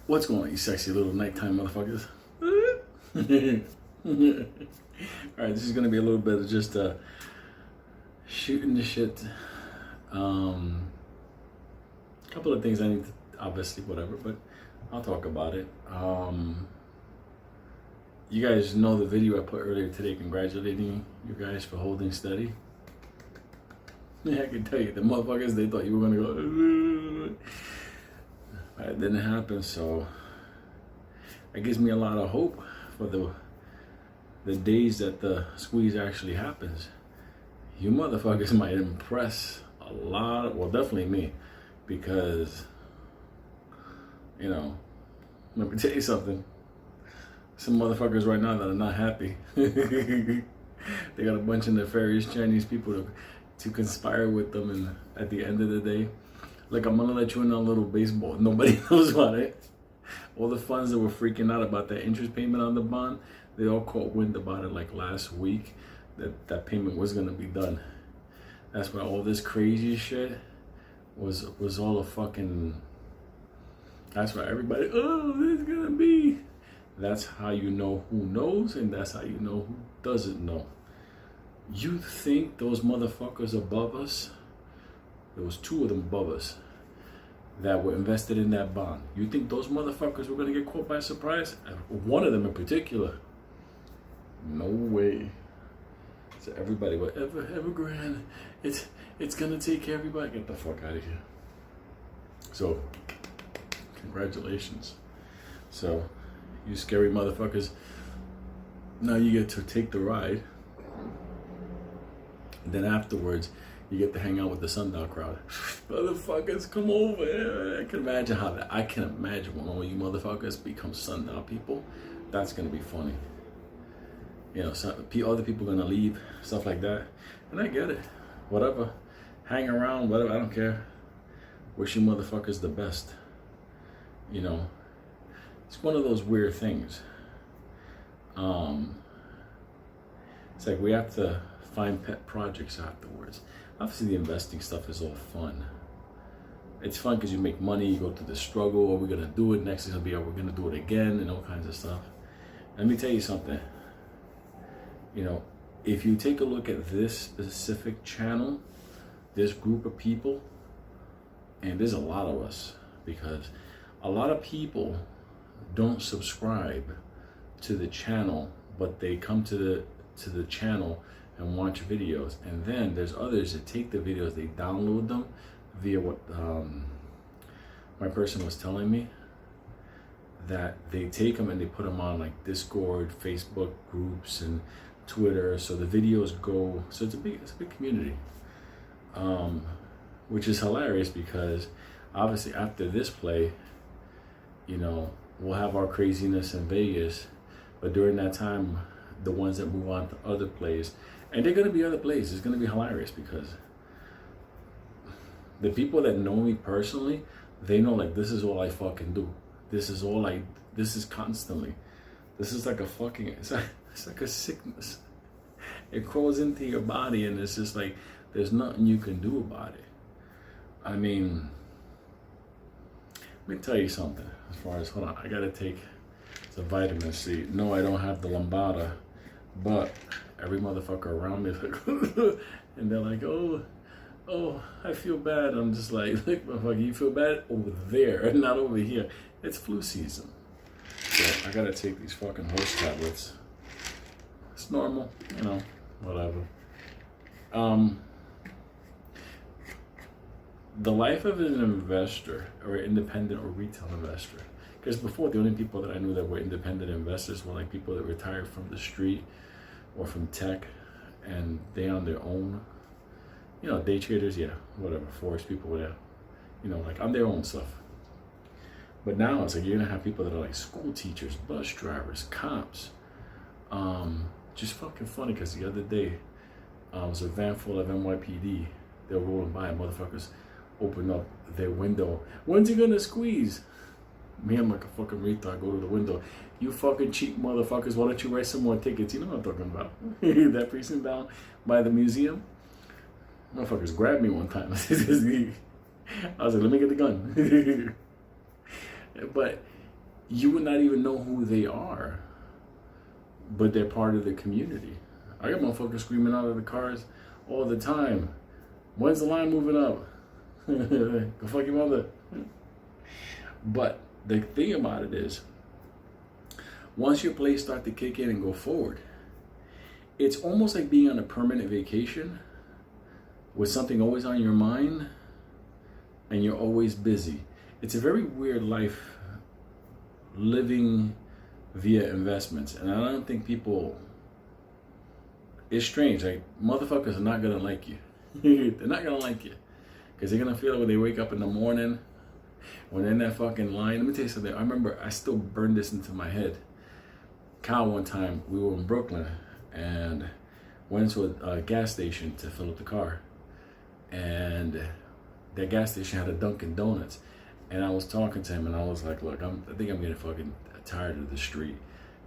What's going on, you sexy little nighttime motherfuckers? Alright, this is gonna be a little bit of just shooting the shit. Couple of things I need to, obviously, whatever, but I'll talk about it. You guys know the video I put earlier today congratulating you guys for holding steady. Yeah, I can tell you, the motherfuckers, they thought you were gonna go. It didn't happen, so it gives me a lot of hope for the days that the squeeze actually happens. You motherfuckers might impress a lot of, well, definitely me, because, you know, let me tell you something. Some motherfuckers right now that are not happy. They got a bunch of nefarious Chinese people to conspire with them, and at the end of the day, like, I'm gonna let you in on a little baseball. Nobody knows about it. All the funds that were freaking out about that interest payment on the bond, they all caught wind about it like last week, that payment was gonna be done. That's why all this crazy shit was all a fucking, that's why everybody, oh, this is gonna be. That's how you know who knows, and that's how you know who doesn't know. You think those motherfuckers above us, there was two of them above us that were invested in that bond. You think those motherfuckers were gonna get caught by surprise? One of them in particular. No way. So everybody, whatever, Evergrande, it's gonna take everybody. Get the fuck out of here. So, congratulations. So, you scary motherfuckers, now you get to take the ride. And then afterwards, you get to hang out with the sundown crowd. Motherfuckers, come over. I can imagine how that. I can imagine when all you motherfuckers become sundown people. That's gonna be funny. You know, other people gonna leave, stuff like that. And I get it. Whatever. Hang around, whatever. I don't care. Wish you motherfuckers the best. You know, it's one of those weird things. It's like we have to find pet projects afterwards. Obviously, the investing stuff is all fun. It's fun because you make money, you go through the struggle, oh, we're gonna do it, next is gonna be, oh, we're gonna do it again, and all kinds of stuff. Let me tell you something. You know, if you take a look at this specific channel, this group of people, and there's a lot of us, because a lot of people don't subscribe to the channel, but they come to the channel and watch videos, and then there's others that take the videos, they download them via what my person was telling me, that they take them and they put them on like Discord, Facebook groups, and Twitter, so the videos go, so it's a big community, which is hilarious, because obviously after this play, you know, we'll have our craziness in Vegas, but during that time, the ones that move on to other plays, and they're gonna be other plays, it's gonna be hilarious, because the people that know me personally, they know, like, this is all I fucking do. This is all this is constantly. This is like a fucking, it's like a sickness. It crawls into your body, and it's just like, there's nothing you can do about it. I mean, let me tell you something. As far as, hold on, I gotta take the vitamin C. No, I don't have the lambada, but every motherfucker around me is like, and they're like, oh, I feel bad. I'm just like, motherfucker, you feel bad over there, not over here. It's flu season. So I gotta take these fucking horse tablets. It's normal, you know, whatever. The life of an investor, or independent or retail investor, because before, the only people that I knew that were independent investors were like people that retired from the street or from tech, and they on their own, you know, day traders, yeah, whatever, forex people, whatever, you know, like on their own stuff. But now it's like you're gonna have people that are like school teachers, bus drivers, cops. Just fucking funny, because the other day, it was a van full of NYPD. They were rolling by, and motherfuckers open up their window. When's he gonna squeeze? Me, I'm like a fucking retard, go to the window. You fucking cheap motherfuckers, why don't you write some more tickets? You know what I'm talking about. That precinct down by the museum. Motherfuckers grabbed me one time. I was like, let me get the gun. But you would not even know who they are, but they're part of the community. I got motherfuckers screaming out of the cars all the time. When's the line moving up? Go fuck your mother. But the thing about it is, once your plays start to kick in and go forward, it's almost like being on a permanent vacation with something always on your mind and you're always busy. It's a very weird life living via investments. And I don't think people, it's strange. Like, motherfuckers are not going to like you. They're not going to like you. Because they're going to feel it when they wake up in the morning, when they're in that fucking line. Let me tell you something. I remember, I still burned this into my head. Kyle, one time, we were in Brooklyn and went to a gas station to fill up the car. And that gas station had a Dunkin' Donuts. And I was talking to him and I was like, look, I think I'm getting fucking tired of the street.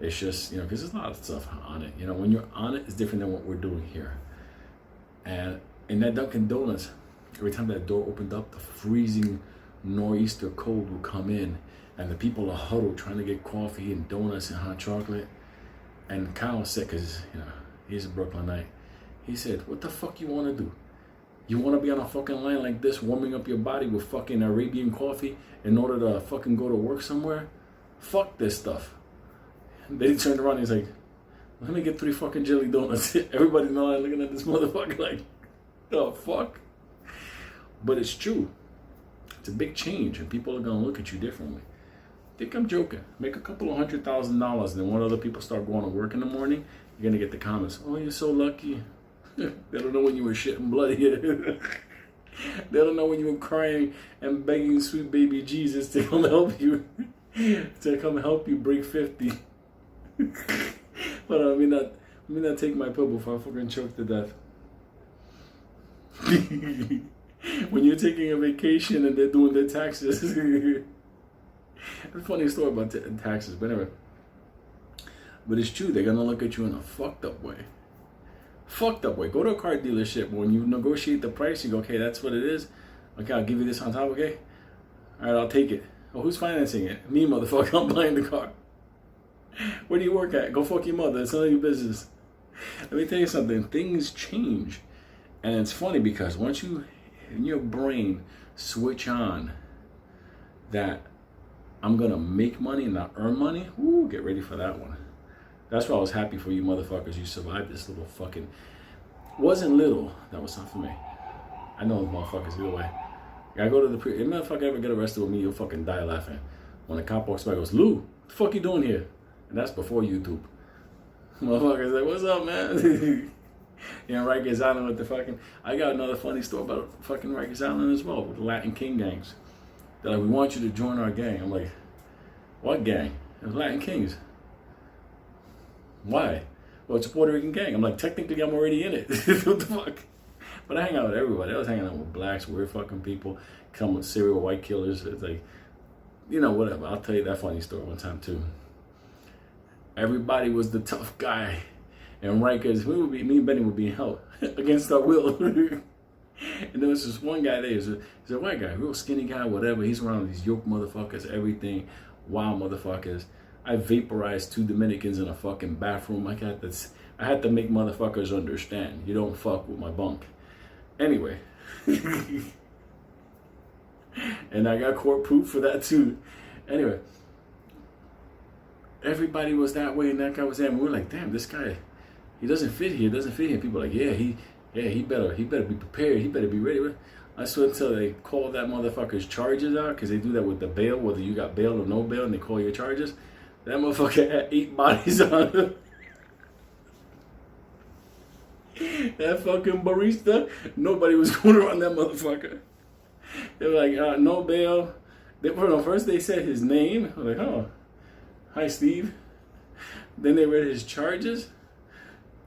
It's just, you know, because there's a lot of stuff on it. You know, when you're on it, it's different than what we're doing here. And in that Dunkin' Donuts, every time that door opened up, the freezing nor'easter cold would come in and the people are huddled trying to get coffee and donuts and hot chocolate. And Kyle said, because, you know, he's a Brooklynite, he said, what the fuck you want to do? You want to be on a fucking line like this, warming up your body with fucking Arabian coffee in order to fucking go to work somewhere? Fuck this stuff. Then he turned around and he's like, let me get 3 fucking jelly donuts. Everybody in the line looking at this motherfucker like, the fuck? But it's true. It's a big change and people are going to look at you differently. Think I'm joking. Make a couple of $100,000 and then when other people start going to work in the morning, you're going to get the comments, oh, you're so lucky. They don't know when you were shitting blood here. They don't know when you were crying and begging sweet baby Jesus to come help you. To come help you break 50. But let me not take my pill before I fucking choke to death. When you're taking a vacation and they're doing their taxes. It's a funny story about taxes, but anyway. But it's true, they're gonna look at you in a fucked up way. Fucked up way. Go to a car dealership. When you negotiate the price, you go, okay, that's what it is. Okay, I'll give you this on top, okay? All right, I'll take it. Oh, who's financing it? Me, motherfucker. I'm buying the car. Where do you work at? Go fuck your mother. It's none of your business. Let me tell you something. Things change. And it's funny because once you, in your brain, switch on that I'm going to make money and not earn money, whoo, get ready for that one. That's why I was happy for you motherfuckers. You survived this little fucking... Wasn't little. That was not for me. I know the motherfuckers either way. I go to the... If motherfucker ever get arrested with me, you'll fucking die laughing. When a cop walks by, goes, Lou, what the fuck you doing here? And that's before YouTube. Motherfuckers like, what's up, man? You know, Rikers Island with the fucking... I got another funny story about fucking Rikers Island as well, with the Latin King gangs. They're like, we want you to join our gang. I'm like, what gang? It was Latin Kings. Why? Well, it's a Puerto Rican gang. I'm like, technically, I'm already in it. What the fuck? But I hang out with everybody. I was hanging out with blacks, weird fucking people, come with serial white killers. It's like, you know, whatever. I'll tell you that funny story one time, too. Everybody was the tough guy. And Rikers, me and Benny would be in hell against our will. And there was this one guy there. He's a white guy, real skinny guy, whatever. He's around these yoke motherfuckers, everything, wild motherfuckers. I vaporized 2 Dominicans in a fucking bathroom. I had to make motherfuckers understand. You don't fuck with my bunk. Anyway. And I got court proof for that too. Anyway. Everybody was that way and that guy was there. And we were like, damn, this guy, he doesn't fit here. People are like, yeah, he better be prepared. He better be ready. I swear until they call that motherfucker's charges out, because they do that with the bail, whether you got bail or no bail, and they call your charges. That motherfucker had 8 bodies on him. That fucking barista, nobody was going around that motherfucker. They were like, no bail. First they said his name. I was like, oh, hi, Steve. Then they read his charges.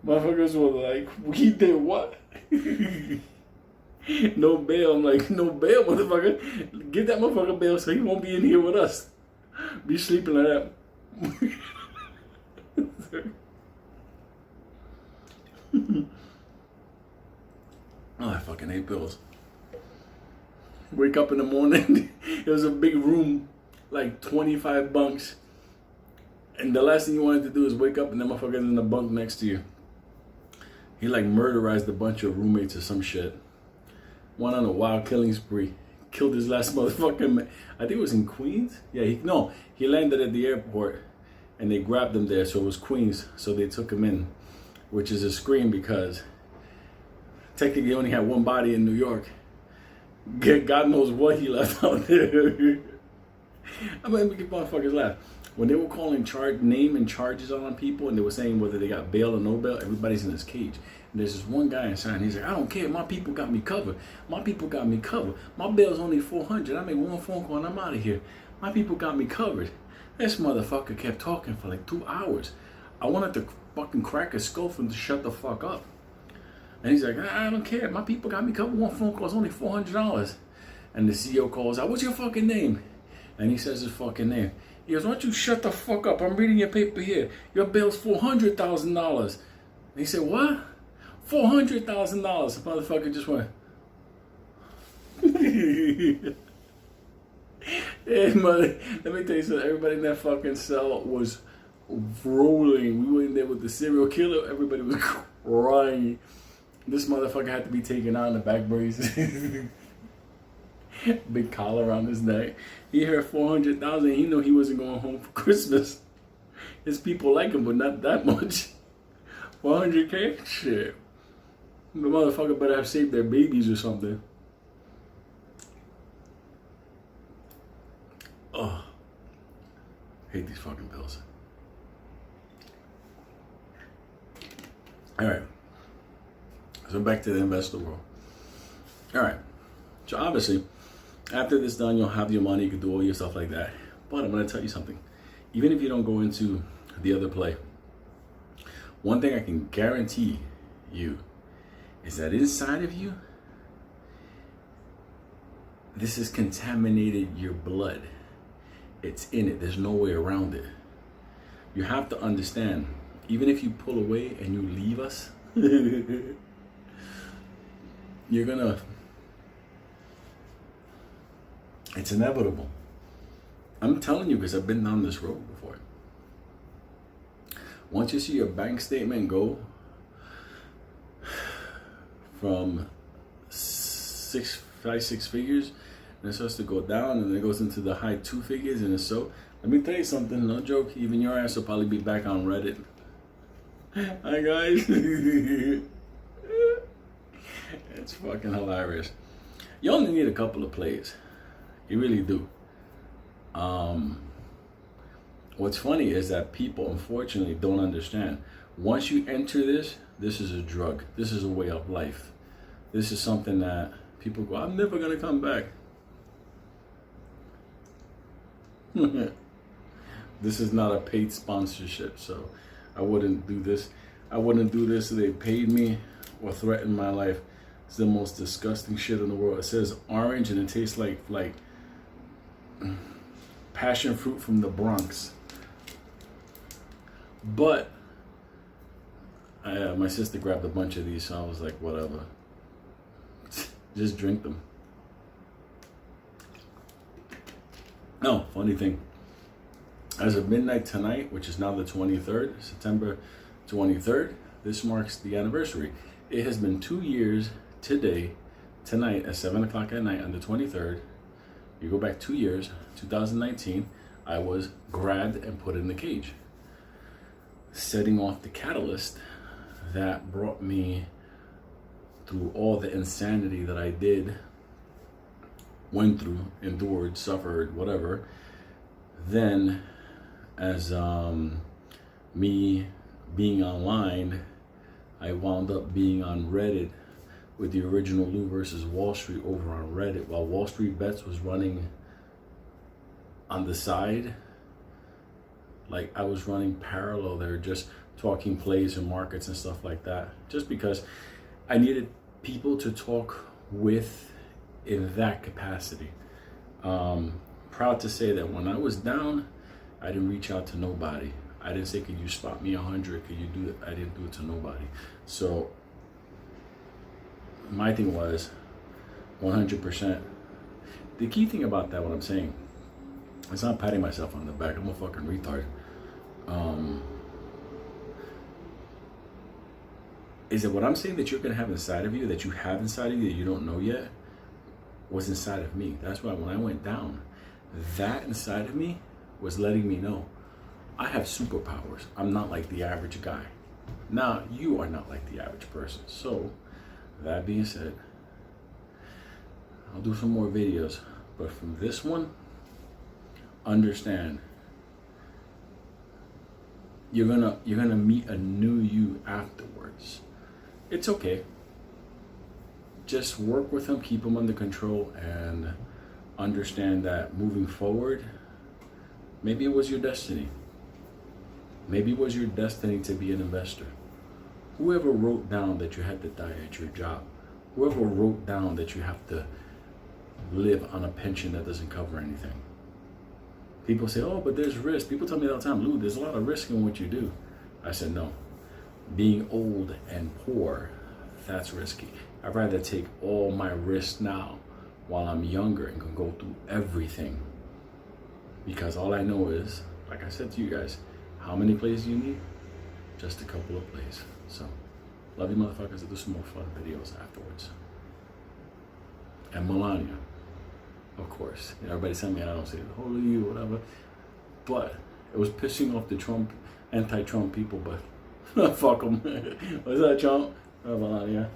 Motherfuckers were like, we did what? No bail. I'm like, no bail, motherfucker. Give that motherfucker bail so he won't be in here with us. Be sleeping like that. Oh, I fucking hate pills. Wake up in the morning. It was a big room like 25 bunks. And the last thing you wanted to do is wake up and the motherfucker's in the bunk next to you. He like murderized a bunch of roommates or some shit. Went on a wild killing spree. Killed his last motherfucking man. I think it was in Queens. Yeah, he landed at the airport and they grabbed him there. So it was Queens. So they took him in, which is a scream because technically he only had one body in New York. God knows what he left out there. I'm gonna make motherfuckers laugh. When they were calling name and charges on people and they were saying whether they got bail or no bail, everybody's in this cage. And there's this one guy inside and he's like, I don't care, my people got me covered. My people got me covered. My bail's only $400. I make one phone call and I'm out of here. My people got me covered. This motherfucker kept talking for like 2 hours. I wanted to fucking crack his skull for him to shut the fuck up. And he's like, I don't care, my people got me covered. One phone call is only $400. And the CEO calls out, what's your fucking name? And he says his fucking name. He goes, why don't you shut the fuck up? I'm reading your paper here. Your bail's $400,000. And he said, what? $400,000. The motherfucker just went. Hey, mother, let me tell you something. Everybody in that fucking cell was rolling. We were in there with the serial killer. Everybody was crying. This motherfucker had to be taken out in the back brace. Big collar around his neck. He heard 400,000. He knew he wasn't going home for Christmas. His people like him, but not that much. 400K? Shit. The motherfucker better have saved their babies or something. Oh, hate these fucking pills. All right. So back to the investor world. All right. So obviously, after this done, you'll have your money, you can do all your stuff like that. But I'm going to tell you something. Even if you don't go into the other play, one thing I can guarantee you is that inside of you, this has contaminated your blood. It's in it. There's no way around it. You have to understand, even if you pull away and you leave us, you're going to... It's inevitable. I'm telling you because I've been down this road before. Once you see your bank statement go from 6 figures, and it starts to go down, and then it goes into the high 2 figures, and it's so. Let me tell you something, no joke. Even your ass will probably be back on Reddit. Hi guys. It's fucking hilarious. You only need a couple of plays. You really do. What's funny is that people, unfortunately, don't understand. Once you enter this is a drug. This is a way of life. This is something that people go, I'm never going to come back. This is not a paid sponsorship, so I wouldn't do this. I wouldn't do this if they paid me or threatened my life. It's the most disgusting shit in the world. It says orange and it tastes like passion fruit from the Bronx. But my sister grabbed a bunch of these, so I was like, whatever. Just drink them. No, funny thing. As of midnight tonight, which is now the 23rd, September 23rd, this marks the anniversary. It has been 2 years today, tonight at 7 o'clock at night on the 23rd. You go back 2 years, 2019, I was grabbed and put in the cage, setting off the catalyst that brought me through all the insanity that I did, went through, endured, suffered, whatever. Then, as me being online, I wound up being on Reddit with the original Lou versus Wall Street over on Reddit, while Wall Street Bets was running on the side. Like, I was running parallel there, just talking plays and markets and stuff like that, just because I needed people to talk with in that capacity. Proud to say that when I was down, I didn't reach out to nobody. I didn't say, could you spot me 100? Could you do it? I didn't do it to nobody. So my thing was 100%. The key thing about that, what I'm saying, It's not patting myself on the back. I'm a fucking retard. Is it what I'm saying that you're gonna have inside of you, that you have inside of you that you don't know yet, was inside of me? That's why when I went down, that inside of me was letting me know I have superpowers. I'm not like the average guy. Now, you are not like the average person. So, that being said, I'll do some more videos, but from this one, understand you're gonna meet a new you afterwards. It's okay. Just work with them, keep them under control, and understand that moving forward, maybe it was your destiny. Maybe it was your destiny to be an investor. Whoever wrote down that you had to die at your job, whoever wrote down that you have to live on a pension that doesn't cover anything. People say, oh, but there's risk. People tell me all the time, Lou, there's a lot of risk in what you do. I said, no. Being old and poor, that's risky. I'd rather take all my risks now while I'm younger and can go through everything. Because all I know is, like I said to you guys, how many plays do you need? Just a couple of plays. So, love you motherfuckers. I'll do some more fun videos afterwards. And Melania, of course. You know, everybody sent me, I don't say, holy you, whatever. But it was pissing off the Trump, anti-Trump people, but fuck them. What's that, Trump? Melania.